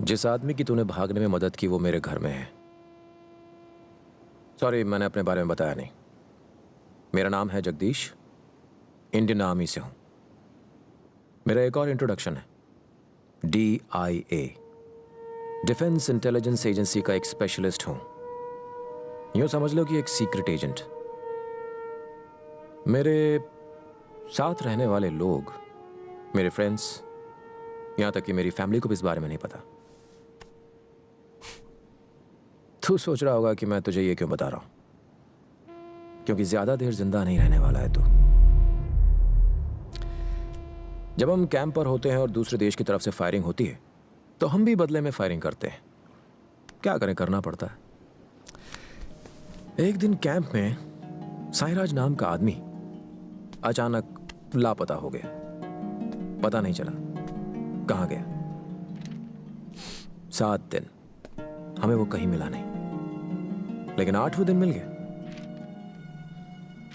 जिस आदमी की तूने भागने में मदद की वो मेरे घर में है। सॉरी, मैंने अपने बारे में बताया नहीं। मेरा नाम है जगदीश, इंडियन आर्मी से हूं। मेरा एक और इंट्रोडक्शन है, DIA, डिफेंस इंटेलिजेंस एजेंसी का एक स्पेशलिस्ट हूं। यूं समझ लो कि एक सीक्रेट एजेंट। मेरे साथ रहने वाले लोग, मेरे फ्रेंड्स, यहां तक कि मेरी फैमिली को भी इस बारे में नहीं पता। तू सोच रहा होगा कि मैं तुझे ये क्यों बता रहा हूं, क्योंकि ज्यादा देर जिंदा नहीं रहने वाला है तू। जब हम कैंप पर होते हैं और दूसरे देश की तरफ से फायरिंग होती है तो हम भी बदले में फायरिंग करते हैं। क्या करें, करना पड़ता है। एक दिन कैंप में साईराज नाम का आदमी अचानक लापता हो गया। पता नहीं चला कहां गया। 7 दिन हमें वो कहीं मिला नहीं, लेकिन 8वें दिन मिल गया।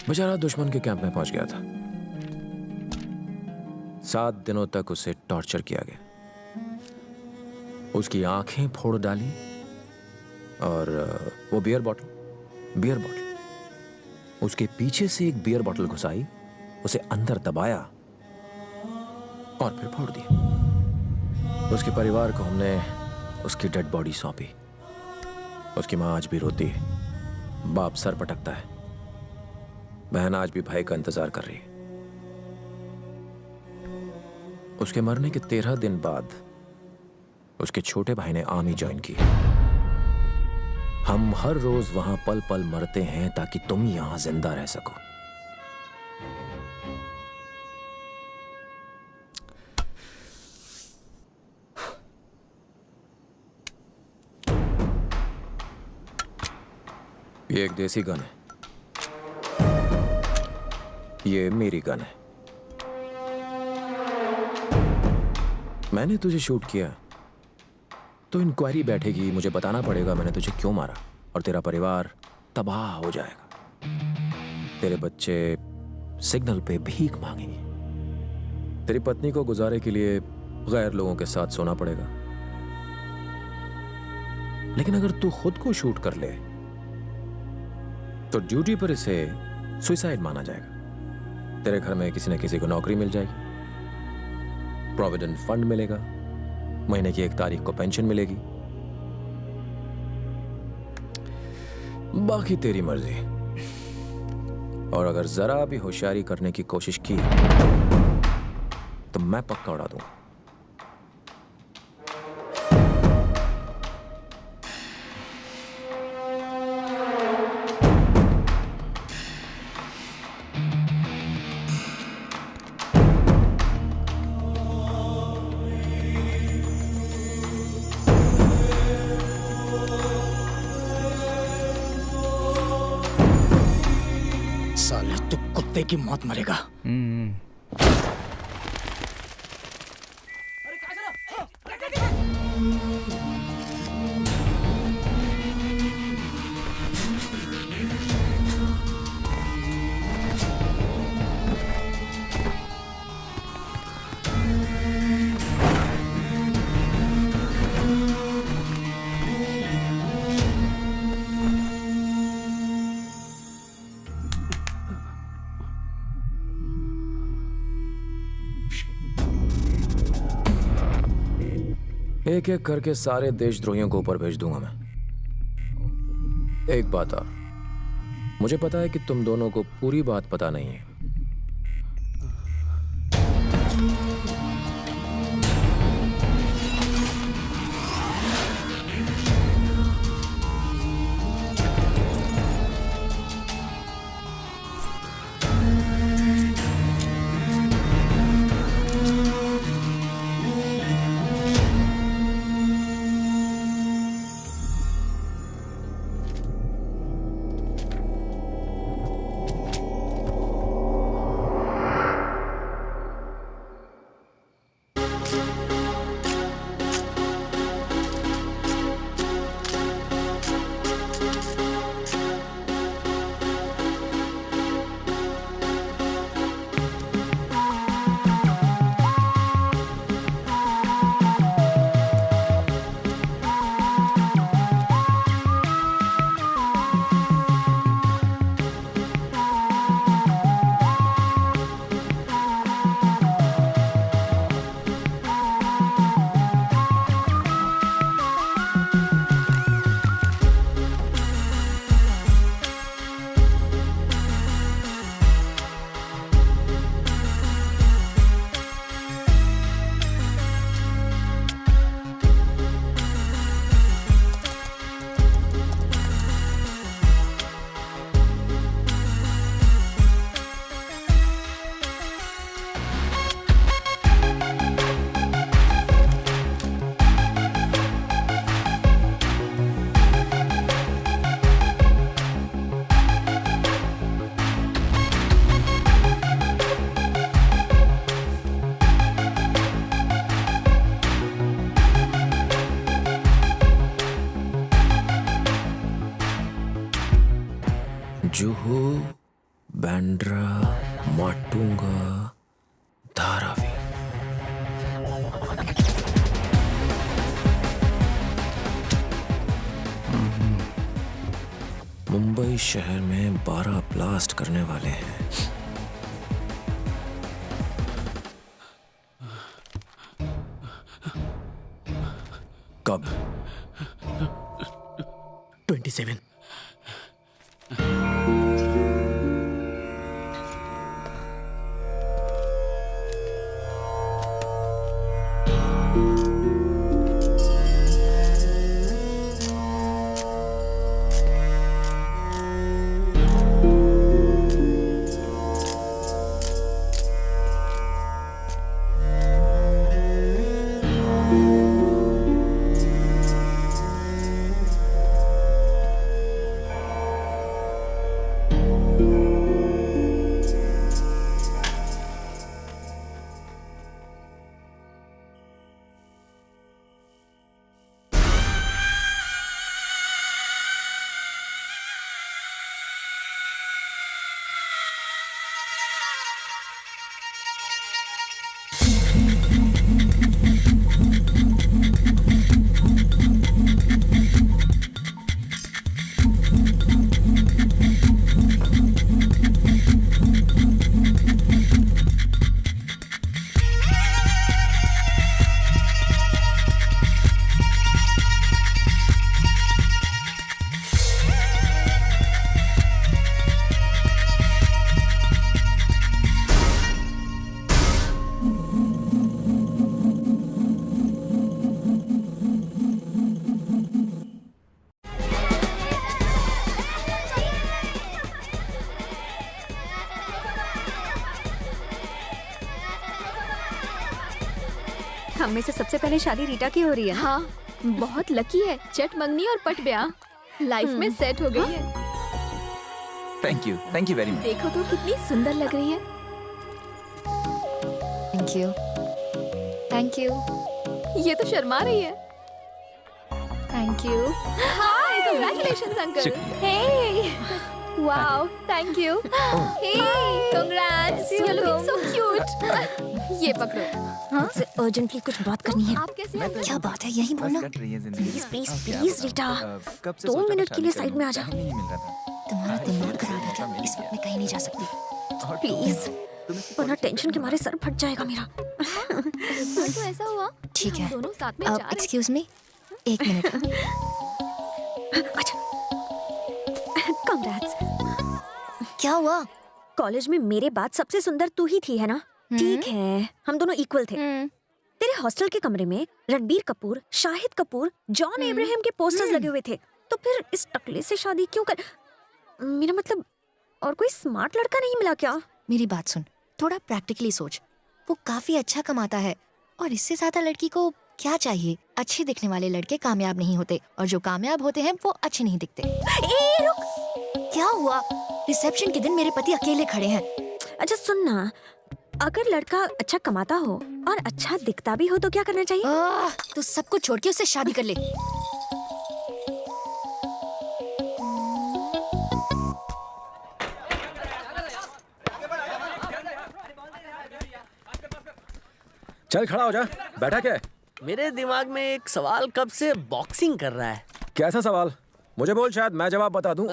बेचारा दुश्मन के कैंप में पहुंच गया था। 7 दिनों तक उसे टॉर्चर किया गया, उसकी आंखें फोड़ डाली और वो बियर बॉटल उसके पीछे से एक बियर बॉटल घुसाई, उसे अंदर दबाया और फिर फोड़ दिया। उसके परिवार को हमने उसकी डेड बॉडी सौंपी। उसकी मां आज भी रोती है, बाप सर पटकता है, बहन आज भी भाई का इंतजार कर रही है। उसके मरने के 13 दिन बाद उसके छोटे भाई ने आर्मी ज्वाइन की। हम हर रोज वहां पल पल मरते हैं ताकि तुम यहां जिंदा रह सको। ये एक देसी गन है, ये मेरी गन है। मैंने तुझे शूट किया तो इंक्वायरी बैठेगी, मुझे बताना पड़ेगा मैंने तुझे क्यों मारा, और तेरा परिवार तबाह हो जाएगा। तेरे बच्चे सिग्नल पे भीख मांगेंगे। तेरी पत्नी को गुजारे के लिए गैर लोगों के साथ सोना पड़ेगा। लेकिन अगर तू खुद को शूट कर ले तो ड्यूटी पर इसे सुसाइड माना जाएगा। तेरे घर में किसी न किसी को नौकरी मिल जाएगी, प्रोविडेंट फंड मिलेगा, महीने की 1 तारीख को पेंशन मिलेगी। बाकी तेरी मर्जी। और अगर जरा भी होशियारी करने की कोशिश की तो मैं पक्का उड़ा दूंगा। साले तू कुत्ते की मौत मरेगा। एक एक करके सारे देशद्रोहियों को ऊपर भेज दूंगा मैं। एक बात और, मुझे पता है कि तुम दोनों को पूरी बात पता नहीं है। बैंड्रा, माटुंगा, धारावी। मुंबई शहर में 12 ब्लास्ट करने वाले हैं। कब? 27। हम में से सबसे पहले शादी रीटा की हो रही है। हाँ, बहुत लकी है। चट मंगनी और पट ब्याह लाइफ में सेट हो गई है। Thank you very much. देखो तो कितनी सुंदर लग रही है। थैंक यू, थैंक यू, ये तो शर्मा रही है। Thank you. Hi, congratulations uncle. Hey wow, thank you. Hey congrats, you looking so cute. ये पकड़ो। हाँ, अर्जेंटली कुछ बात करनी है। आप कैसे हैं? क्या बात है, यही बोलना। Please please please Rita, 2 minute के लिए साइड में आ जा। तुम्हारा दिमाग खराब है क्या? इस वक्त मैं कहीं नहीं जा सकती, प्लीज, वरना टेंशन के मारे सर फट जाएगा मेरा। तो ऐसा हुआ, ठीक है, हम दोनों साथ में जा रहे हैं। Excuse me, 1 minute. अच्छा, कांग्रेट्स। क्या हुआ? कॉलेज में मेरे बाद सबसे सुंदर तू ही थी, है ना? ठीक है, हम दोनों इक्वल थे। तेरे हॉस्टल के कमरे में रणबीर कपूर, शाहिद कपूर, जॉन अब्राहम के पोस्टर्स लगे हुए थे, तो फिर इस टकले से शादी क्यों कर? मेरा मतलब, और कोई स्मार्ट लड़का नहीं मिला क्या? मेरी बात सुन, थोड़ा प्रैक्टिकली सोच। वो काफी अच्छा कमाता है और इससे ज्यादा लड़की को क्या चाहिए? अच्छे दिखने वाले लड़के कामयाब नहीं होते और जो कामयाब होते हैं वो अच्छे नहीं दिखते। ए रुक, क्या हुआ? रिसेप्शन के दिन मेरे पति अकेले खड़े हैं। अच्छा सुन ना, अगर लड़का अच्छा कमाता हो और अच्छा दिखता भी हो तो क्या करना चाहिए? तो सब कुछ छोड़ के उससे शादी कर ले। चल खड़ा हो जा, बैठा क्या है? मेरे दिमाग में एक सवाल कब से बॉक्सिंग कर रहा है। कैसा सवाल? मुझे बोल, शायद मैं जवाब बता दूं।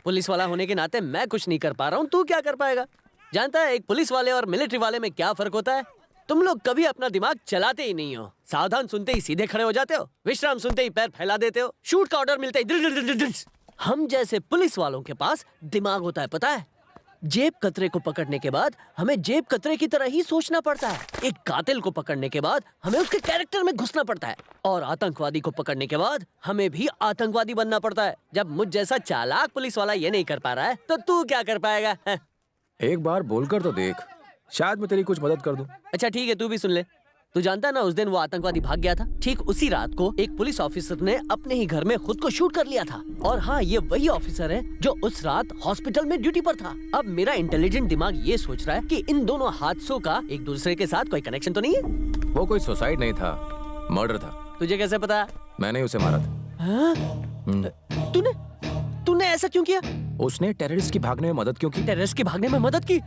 पुलिस वाला होने के नाते मैं कुछ नहीं कर पा रहा हूँ, तू क्या कर पाएगा? जानता है एक पुलिस वाले और मिलिट्री वाले में क्या फर्क होता है? तुम लोग कभी अपना दिमाग चलाते ही नहीं हो। सावधान सुनते ही सीधे खड़े हो जाते हो, विश्राम सुनते ही पैर फैला देते हो, शूट का ऑर्डर मिलते ही दिल दिल दिल दिल। हम जैसे पुलिस वालों के पास दिमाग होता है, पता है? जेब कतरे को पकड़ने के बाद हमें जेब कतरे की तरह ही सोचना पड़ता है। एक कातिल को पकड़ने के बाद हमें उसके कैरेक्टर में घुसना पड़ता है, और आतंकवादी को पकड़ने के बाद हमें भी आतंकवादी बनना पड़ता है। जब मुझ जैसा चालाक पुलिस वाला ये नहीं कर पा रहा है तो तू क्या कर पाएगा? एक बार बोलकर तो देख, शायद मैं तेरी कुछ मदद कर दूं। अच्छा ठीक है, तू भी सुन ले। तू जानता है ना, उस दिन वो आतंकवादी भाग गया था। ठीक उसी रात को एक पुलिस ऑफिसर ने अपने ही घर में खुद को शूट कर लिया था। और हाँ, ये वही ऑफिसर है जो उस रात हॉस्पिटल में ड्यूटी पर था। अब मेरा इंटेलिजेंट दिमाग ये सोच रहा है कि इन दोनों हादसों का एक दूसरे के साथ कोई कनेक्शन तो नहीं है? वो कोई सुसाइड नहीं था, मर्डर था। तुझे कैसे पता? मैंने उसे मारा था। तूने ऐसा क्यों किया? उसने टेररिस्ट की भागने में मदद क्यों की? टेररिस्ट की भागने में मदद की?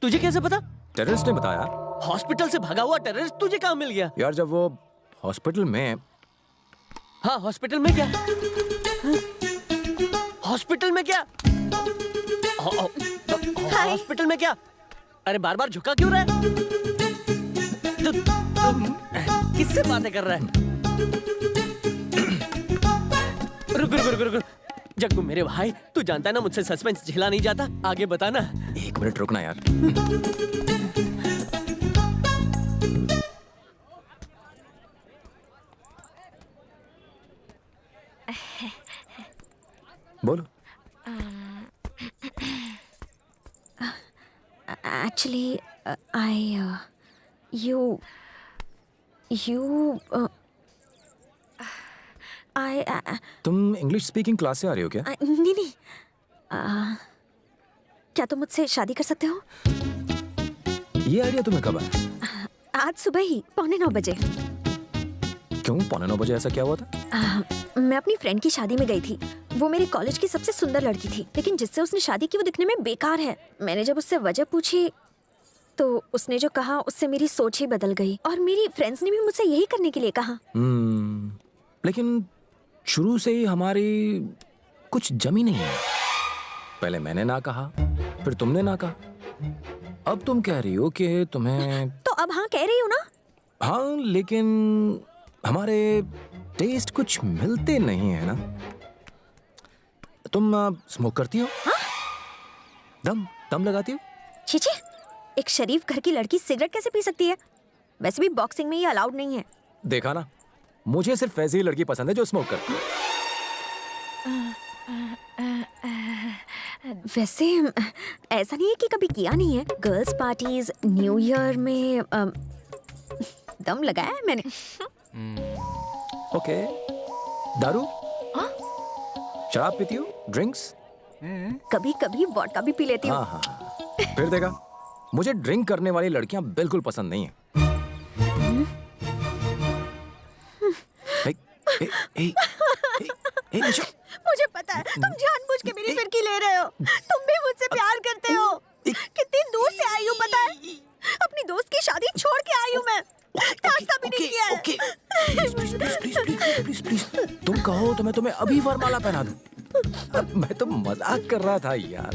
तुझे कैसे पता? टेररिस्ट ने बताया। हॉस्पिटल से भागा हुआ टेररिस्ट तुझे कहाँ मिल गया? यार जब वो हॉस्पिटल में, हाँ हॉस्पिटल में क्या? हॉस्पिटल में क्या? हॉस्पिटल में क्या? अरे बार बार झुका क्यों रहा है? किससे बातें कर रहा है? रुक रुक रुक रुक। जग्गू मेरे भाई, तू जानता है ना मुझसे सस्पेंस झेला नहीं जाता। आगे बताना। 1 मिनट रुकना यार। बोलो। Actually, you, तुम इंग्लिश स्पीकिंग क्लास से आ रही हो क्या? नहीं, क्या तुम मुझसे शादी कर सकते हो? ये आइडिया तुम्हें कब आया? आज सुबह ही 8:45 बजे। क्यों 8:45 बजे ऐसा क्या हुआ था? मैं अपनी फ्रेंड की शादी में गई थी। वो मेरे कॉलेज की सबसे सुंदर लड़की थी, लेकिन जिससे उसने शादी की वो दिखने में बेकार है। मैंने जब उससे वजह पूछी तो उसने जो कहा उससे मेरी सोच ही बदल गई, और मेरी फ्रेंड्स ने भी मुझसे यही करने के लिए कहा। लेकिन शुरू से ही हमारी कुछ जमी नहीं है। पहले मैंने ना कहा, फिर तुमने ना कहा, अब तुम कह रही हो कि तुम्हें। तो अब हाँ कह रही हो ना? हाँ, लेकिन हमारे टेस्ट कुछ मिलते नहीं है ना। तुम स्मोक करती हो? हाँ? दम लगाती हो? छीछी, एक शरीफ घर की लड़की सिगरेट कैसे पी सकती है? वैसे भी बॉक्सिंग में ये अलाउड नहीं है। देखा ना, मुझे सिर्फ ऐसी ही लड़की पसंद है जो स्मोक करती है। वैसे ऐसा नहीं है कि कभी किया नहीं है। गर्ल्स पार्टीज, न्यू ईयर में दम लगाया है मैंने। ओके। दारू? शराब पीती हो? ड्रिंक्स? कभी कभी वोडका भी पी लेती हूँ। हाँ। फिर देखा, मुझे ड्रिंक करने वाली लड़कियां बिल्कुल पसंद नहीं है। निशा। मुझे पता है तुम जानबूझ के मेरी फिरकी ले रहे हो। तुम भी मुझसे प्यार करते हो। कितनी दूर से आई हूँ पता है? अपनी दोस्त की शादी छोड़ के आई हूँ मैं। नाश्ता भी नहीं किया है। प्लीज तुम कहो तो मैं तुम्हें अभी वरमाला पहना दूं। मैं तो मजाक कर रहा था यार।